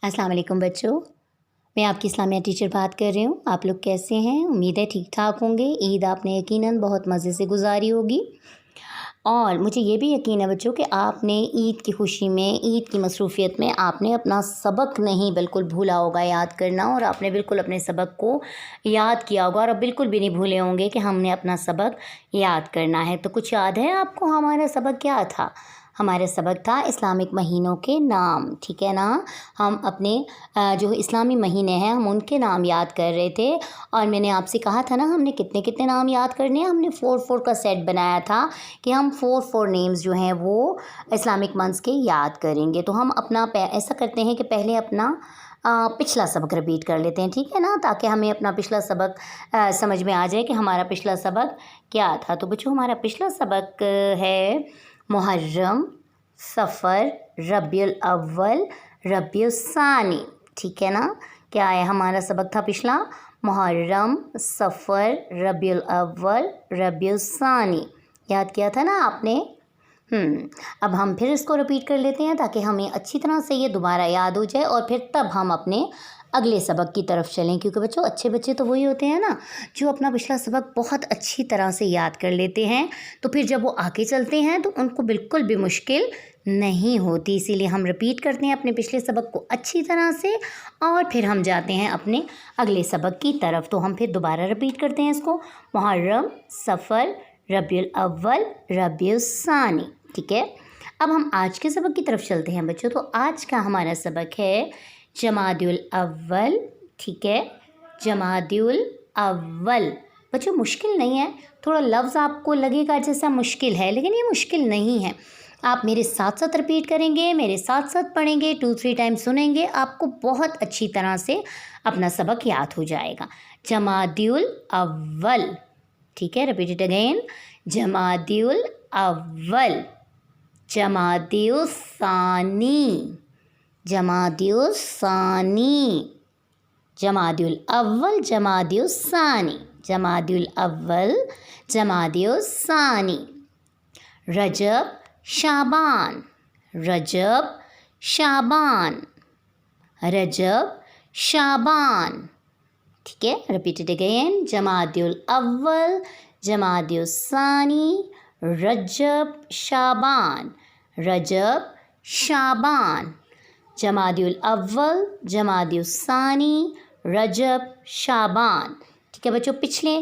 अस्सलाम वालेकुम बच्चों, मैं आपकी इस्लामिया टीचर बात कर रही हूँ। आप लोग कैसे हैं? उम्मीद है ठीक ठाक होंगे। ईद आपने यकीनन बहुत मज़े से गुजारी होगी और मुझे ये भी यकीन है बच्चों कि आपने ईद की खुशी में, ईद की मसरूफ़ियत में आपने अपना सबक नहीं बिल्कुल भूला होगा याद करना, और आपने बिल्कुल अपने सबक को याद किया होगा और अब बिल्कुल भी नहीं भूले होंगे कि हमने अपना सबक याद करना है। तो कुछ याद है आपको हमारा सबक क्या था? हमारा सबक था इस्लामिक महीनों के नाम, ठीक है ना। हम अपने जो इस्लामी महीने हैं हम उनके नाम याद कर रहे थे और मैंने आपसे कहा था ना हमने कितने कितने नाम याद करने हैं। हमने 4 का सेट बनाया था कि हम 4 नेम्स जो हैं वो इस्लामिक मंथ्स के याद करेंगे। तो हम अपना ऐसा करते हैं कि पहले अपना पिछला सबक रिपीट कर लेते हैं, ठीक है ना, ताकि हमें अपना पिछला सबक समझ में आ जाए कि हमारा पिछला सबक क्या था। तो बच्चों हमारा पिछला सबक है मुहर्रम, सफ़र, रबीउल अव्वल, रबीउल सानी, ठीक है ना। क्या है हमारा सबक था पिछला? मुहर्रम, सफ़र, रबीउल अव्वल, रबीउल सानी। याद किया था ना आपने? अब हम फिर इसको रिपीट कर लेते हैं ताकि हमें अच्छी तरह से ये दोबारा याद हो जाए और फिर तब हम अपने अगले सबक की तरफ चलें, क्योंकि बच्चों अच्छे बच्चे तो वही होते हैं ना जो अपना पिछला सबक बहुत अच्छी तरह से याद कर लेते हैं। तो फिर जब वो आगे चलते हैं तो उनको बिल्कुल भी मुश्किल नहीं होती। इसीलिए हम रिपीट करते हैं अपने पिछले सबक को अच्छी तरह से और फिर हम जाते हैं अपने अगले सबक की तरफ। तो हम फिर दोबारा रिपीट करते हैं इसको, मुहर्रम, सफ़र, रबीउल अव्वल, रबीउल सानी, ठीक है। अब हम आज के सबक की तरफ चलते हैं बच्चों। तो आज का हमारा सबक है जमादुल अव्वल, ठीक है, जमादुल अव्वल। बच्चों मुश्किल नहीं है, थोड़ा लफ्ज़ आपको लगेगा जैसा मुश्किल है, लेकिन ये मुश्किल नहीं है। आप मेरे साथ साथ रिपीट करेंगे, मेरे साथ साथ पढ़ेंगे, 2-3 टाइम सुनेंगे, आपको बहुत अच्छी तरह से अपना सबक याद हो जाएगा। जमादुल अव्वल, ठीक है, रिपीट इट अगेन, जमादुल अव्वल, जमादुल सानी, जमादुल सानी, जमादुल अव्वल, जमादुल सानी, जमादुल अव्वल, जमादुल सानी, रजब, शाबान, रजब, शाबान, रजब, शाबान, ठीक है। रिपीट इट अगेन, जमादुल अव्वल, जमादुल सानी, रजब, शाबान, रजब, शाबान, जमादुल अव्वल, जमादुल सानी, रजब, शाबान, ठीक है बच्चों। पिछले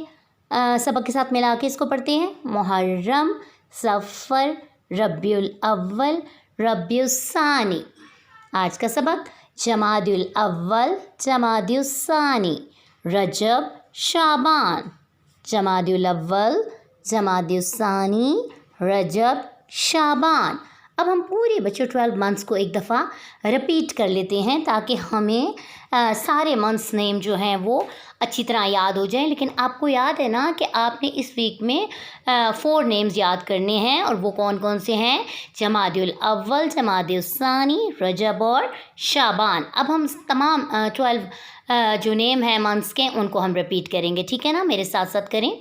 सबक के साथ मिला के इसको पढ़ते हैं, मुहर्रम, सफ़र, रबीउल अव्वल, रबीउल सानी। आज का सबक जमादुल अव्वल, जमादुल सानी, रजब, शाबान, जमादुल अव्वल, जमादुल सानी, रजब, शाबान। अब हम पूरे बच्चों 12 मंथ्स को एक दफ़ा रिपीट कर लेते हैं ताकि हमें सारे मंथ्स नेम जो हैं वो अच्छी तरह याद हो जाएं। लेकिन आपको याद है ना कि आपने इस वीक में 4 नेम्स याद करने हैं, और वो कौन कौन से हैं? जमादुल अव्वल, जमादुल सानी, रजब और शाबान। अब हम तमाम 12 जो नेम हैं मंथ्स के उनको हम रिपीट करेंगे, ठीक है ना। मेरे साथ साथ करें,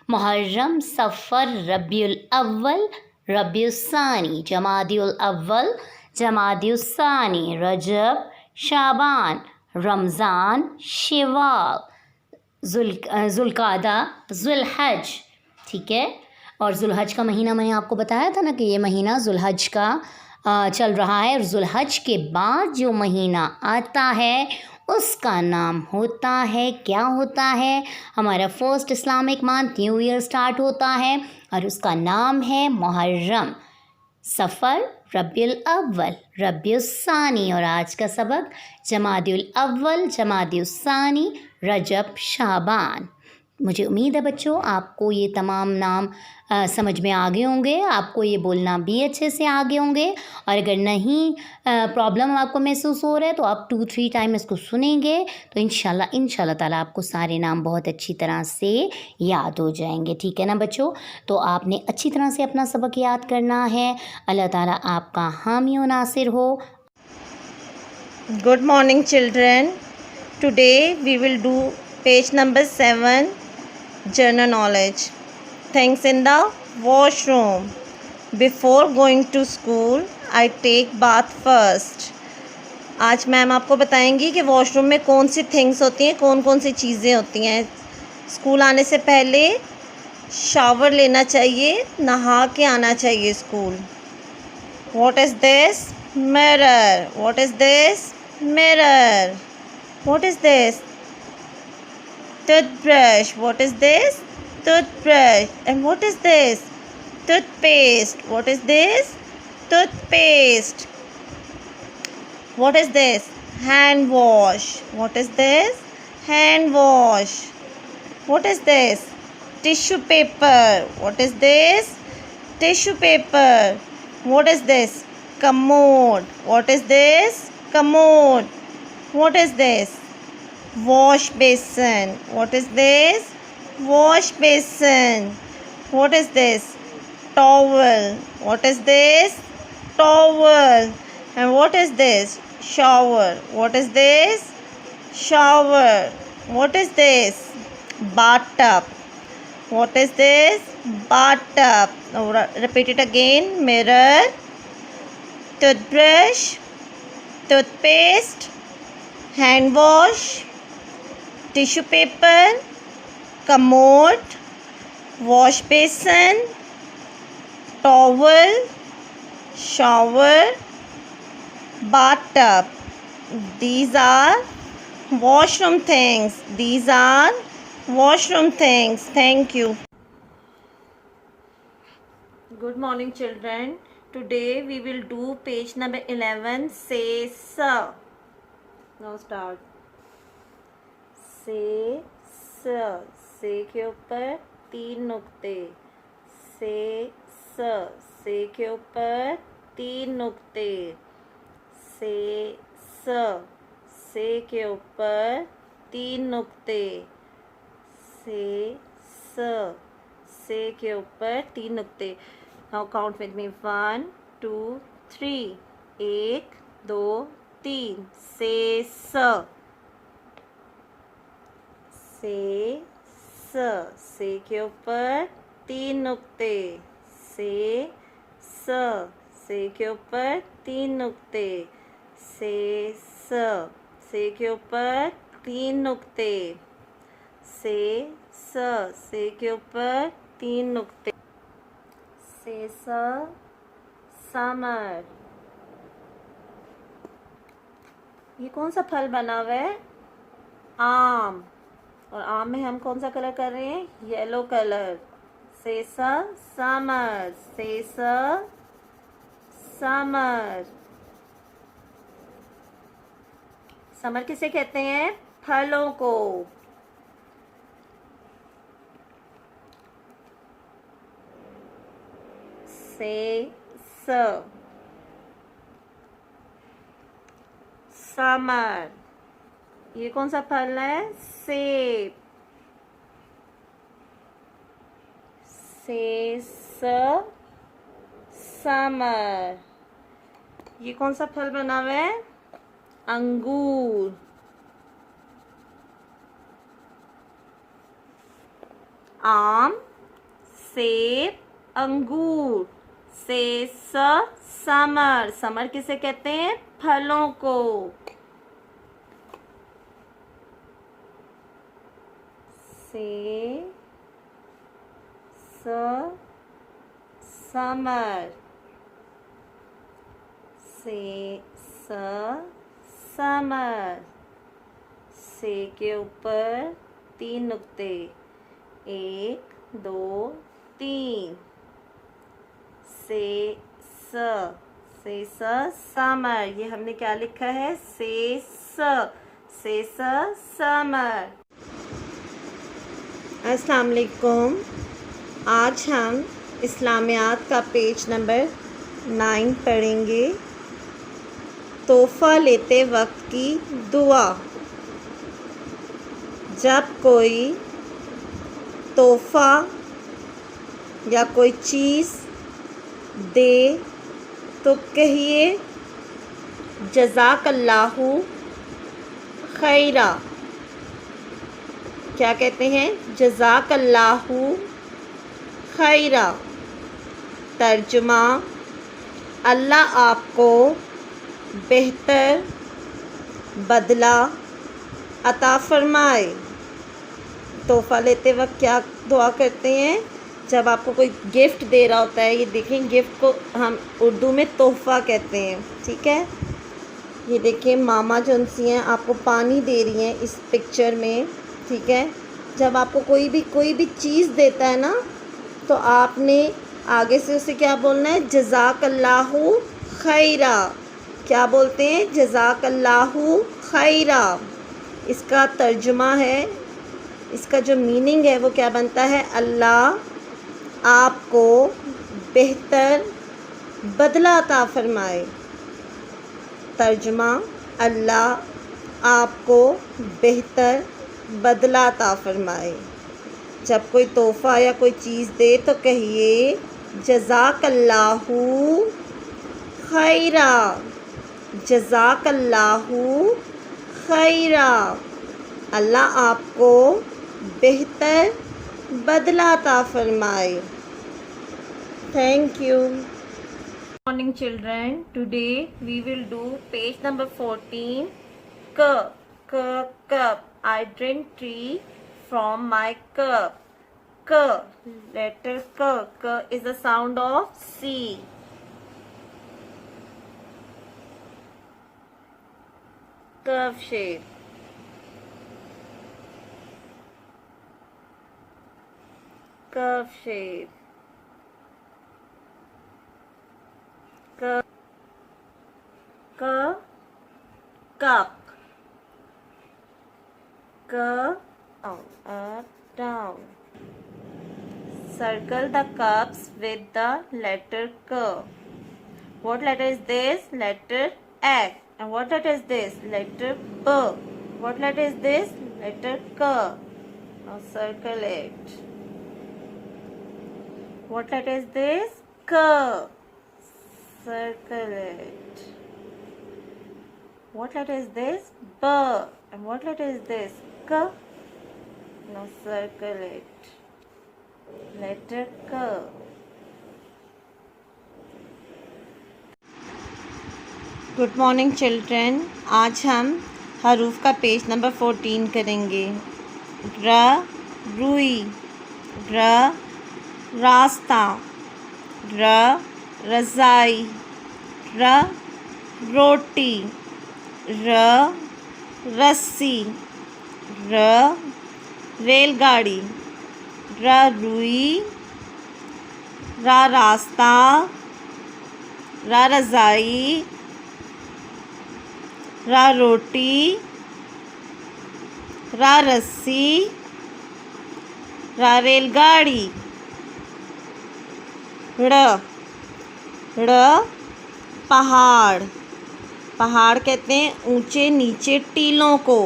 मुहर्रम, सफ़र, रबीउल अव्वल, रबीउल सानी, जमादुल अव्वल, जमादुल सानी, रजब, शाबान, रमज़ान, शव्वाल, ज़ुल्क़ादा, ज़ुल्हज, ठीक है। और ज़ुल्हज का महीना मैंने आपको बताया था ना कि ये महीना ज़ुल्हज का चल रहा है, और ज़ुल्हज के बाद जो महीना आता है उसका नाम होता है, क्या होता है? हमारा first Islamic month new year start होता है और उसका नाम है मुहर्रम, सफ़र, रबीउल अव्वल, रबीउल सानी, और आज का सबक जमादुल अव्वल, जमादुल सानी, रजब, शाबान। मुझे उम्मीद है बच्चों आपको ये तमाम नाम समझ में आ गए होंगे, आपको ये बोलना भी अच्छे से आ गए होंगे, और अगर नहीं प्रॉब्लम आपको महसूस हो रहा है तो आप 2-3 टाइम इसको सुनेंगे तो इंशाल्लाह ताला आपको सारे नाम बहुत अच्छी तरह से याद हो जाएंगे, ठीक है ना बच्चों। तो आपने अच्छी तरह से अपना सबक याद करना है। अल्लाह ताला आपका हामी व नासिर हो। Good morning children. Today we will do page number 7, general knowledge. Things in the washroom. Before going to school, I take bath first. आज मैम आपको बताएंगी कि वॉशरूम में कौन सी थिंग्स होती हैं, कौन कौन सी चीज़ें होती हैं। स्कूल आने से पहले शावर लेना चाहिए, नहा के आना चाहिए school. What is this? Mirror. What is this? Mirror. What is this? Toothbrush. What is this? Toothbrush. And what is this? Toothpaste. What is this? Toothpaste. What is this? Hand wash. What is this? Hand wash. What is this? Tissue paper. What is this? Tissue paper. What is this? Commode. What is this? Commode. What is this? Wash basin. What is this? Wash basin. What is this? Towel. What is this? Towel. And what is this? Shower. What is this? Shower. What is this? Bathtub. What is this? Bathtub. Now repeat it again. Mirror, toothbrush, toothpaste, hand wash, tissue paper, commode, wash basin, towel, shower, bathtub. These are washroom things. These are washroom things. Thank you. Good morning, children. Today we will do page number 11. Say sir. Now start. Say sir. से के ऊपर 3 नुक्ते. Say sir. से के ऊपर 3 नुक्ते. Say sir. से के ऊपर 3 नुक्ते. से के ऊपर 3 नुक्ते. Now count with me 1 2 3. 1 2 3. से से के ऊपर 3 नुक्ते. से के ऊपर 3 नुक्ते. से के ऊपर 3 नुक्ते. से के ऊपर 3 नुक्ते. से समर. ये कौन सा फल बना हुआ है? आम. और आम में हम कौन सा कलर कर रहे हैं? Yellow colour. से समर. से समर. समर किसे कहते हैं? फलों को. से समर. ये कौन सा फल है? सेब. से समर. ये कौन सा फल बना हुआ है? अंगूर. आम, सेब, अंगूर. से समर. समर किसे कहते हैं? फलों को. से समर. से समर. से के ऊपर 3 नुक्ते. 1 2 3. से समर. ये हमने क्या लिखा है? से समर. अस्सलाम वालेकुम. आज हम इस्लामियात का पेज नंबर 9 पढ़ेंगे. तोहफ़ा लेते वक्त की दुआ. जब कोई तोहफ़ा या कोई चीज़ दे तो कहिए जज़ाकल्लाहु खैरा. क्या कहते हैं? जज़ाकल्लाहु खैरा. तर्जुमा: अल्लाह आपको बेहतर बदला अता फरमाए। तोहफ़ा लेते वक्त क्या दुआ करते हैं? जब आपको कोई गिफ्ट दे रहा होता है, ये देखें गिफ्ट को हम उर्दू में तोहफ़ा कहते हैं, ठीक है। ये देखें मामा जो उनसी हैं आपको पानी दे रही हैं इस पिक्चर में, ठीक है। जब आपको कोई भी चीज़ देता है ना, तो आपने आगे से उसे क्या बोलना है? जज़ाकल्लाहु खैरा। क्या बोलते हैं? जज़ाकल्लाहु खैरा। इसका तर्जुमा है, इसका जो मीनिंग है वो क्या बनता है? अल्लाह आपको बेहतर बदला अता फरमाए। तर्जुमा, अल्लाह आपको बेहतर बदला अता फरमाए। जब कोई तोहफ़ा या कोई चीज़ दे तो कहिए जज़ाकल्लाहु खैरा, जज़ाकल्लाहु खैरा। अल्लाह आपको बेहतर बदला अता फरमाए। Thank you. Morning children, today we will do page number 14. Cup. I drink tea from my cup. Letter K is the sound of C. Curve shape. Cup. Down. Circle the cups with the letter K. What letter is this? Letter X. And what letter is this? Letter B. What letter is this? Letter K. Now circle it. What letter is this? K. Circle it. What letter is this? B. And what letter is this? K. Now circle it. Letter K. Good morning children. आज हम हरूफ का page number 14 करेंगे। रुई, रास्ता, रज़ाई, रोटी, रस्सी, रेलगाड़ी, रुई, रास्ता, रज़ाई, रोटी, रस्सी, रेलगाड़ी। पहाड़ कहते हैं ऊंचे नीचे टीलों को।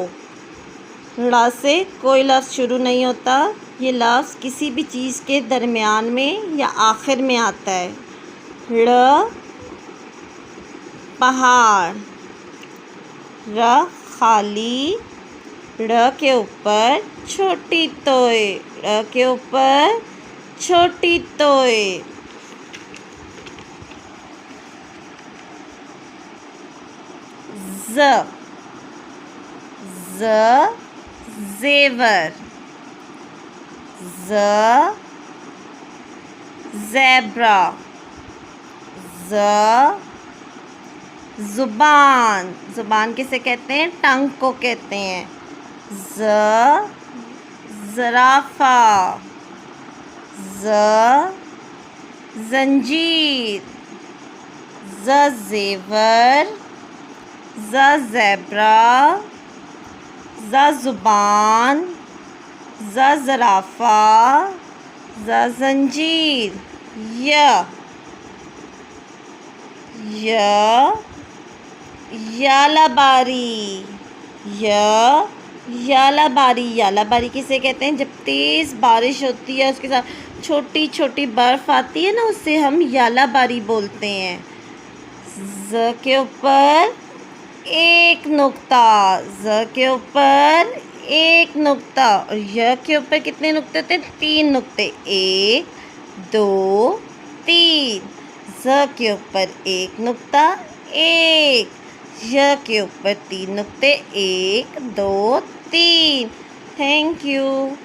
ड़ से कोई लफ्ज़ शुरू नहीं होता, ये लफ्ज़ किसी भी चीज़ के दरमियान में या आखिर में आता है। पहाड़। खाली, ड़ के ऊपर छोटी तोय, ड़ के ऊपर छोटी तोय। ज़ेवर, ज़ेब्रा, ज़ुबान किसे कहते हैं? टंग को कहते हैं। ज़राफ़ा, ज़ंजीर, ज़ेवर, ज़ेब्रा, ज़ुबान, ज़राफ़ा, ज़ंजीर। यालाबारी, यालाबारी किसे कहते हैं? जब तेज़ बारिश होती है उसके साथ छोटी छोटी बर्फ़ आती है ना, उससे हम यालाबारी बोलते हैं। ज़ के ऊपर एक नुक्ता, ज़ के ऊपर एक नुक्ता, और य के ऊपर कितने नुक्ते होते हैं? 3 नुक्ते। 1 2 3। ज़ के ऊपर एक नुक्ता, एक। य के ऊपर 3 नुक्ते 1 2 3। Thank you.